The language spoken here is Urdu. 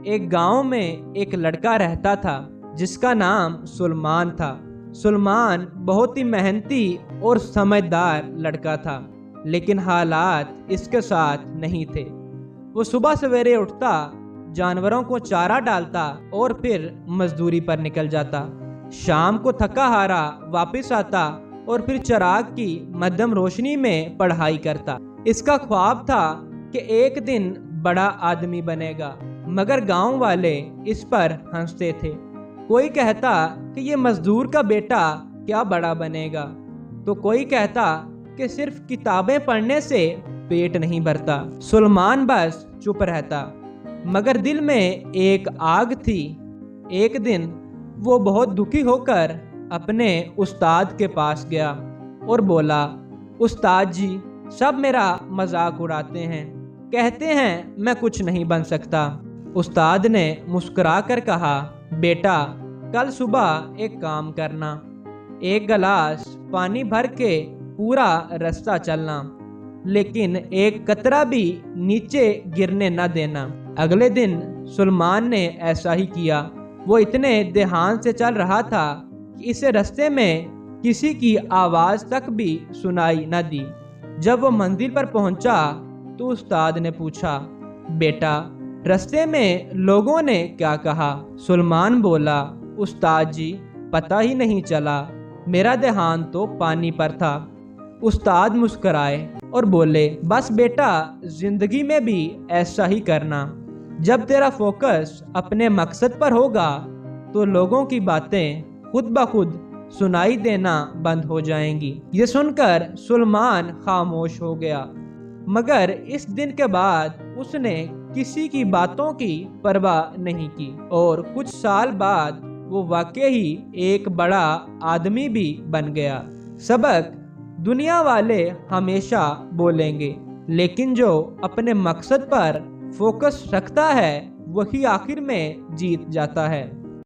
ایک گاؤں میں ایک لڑکا رہتا تھا جس کا نام سلمان تھا۔ سلمان بہت ہی محنتی اور سمجھدار لڑکا تھا، لیکن حالات اس کے ساتھ نہیں تھے۔ وہ صبح سویرے اٹھتا، جانوروں کو چارہ ڈالتا اور پھر مزدوری پر نکل جاتا۔ شام کو تھکا ہارا واپس آتا اور پھر چراغ کی مدھم روشنی میں پڑھائی کرتا۔ اس کا خواب تھا کہ ایک دن بڑا آدمی بنے گا، مگر گاؤں والے اس پر ہنستے تھے۔ کوئی کہتا کہ یہ مزدور کا بیٹا کیا بڑا بنے گا، تو کوئی کہتا کہ صرف کتابیں پڑھنے سے پیٹ نہیں بھرتا۔ سلمان بس چپ رہتا، مگر دل میں ایک آگ تھی۔ ایک دن وہ بہت دکھی ہو کر اپنے استاد کے پاس گیا اور بولا، استاد جی، سب میرا مذاق اڑاتے ہیں، کہتے ہیں میں کچھ نہیں بن سکتا۔ استاد نے مسکرا کر کہا، بیٹا، کل صبح ایک کام کرنا، ایک گلاس پانی بھر کے پورا راستہ چلنا، لیکن ایک قطرہ بھی نیچے گرنے نہ دینا۔ اگلے دن سلمان نے ایسا ہی کیا۔ وہ اتنے دھیان سے چل رہا تھا کہ اسے راستے میں کسی کی آواز تک بھی سنائی نہ دی۔ جب وہ منزل پر پہنچا تو استاد نے پوچھا، بیٹا، راستے میں لوگوں نے کیا کہا؟ سلمان بولا، استاد جی، پتہ ہی نہیں چلا، میرا دھیان تو پانی پر تھا۔ استاد مسکرائے اور بولے، بس بیٹا، زندگی میں بھی ایسا ہی کرنا۔ جب تیرا فوکس اپنے مقصد پر ہوگا تو لوگوں کی باتیں خود بخود سنائی دینا بند ہو جائیں گی۔ یہ سن کر سلمان خاموش ہو گیا، مگر اس دن کے بعد اس نے کسی کی باتوں کی پرواہ نہیں کی، اور کچھ سال بعد وہ واقعی ہی ایک بڑا آدمی بھی بن گیا۔ سبق: دنیا والے ہمیشہ بولیں گے، لیکن جو اپنے مقصد پر فوکس رکھتا ہے وہی آخر میں جیت جاتا ہے۔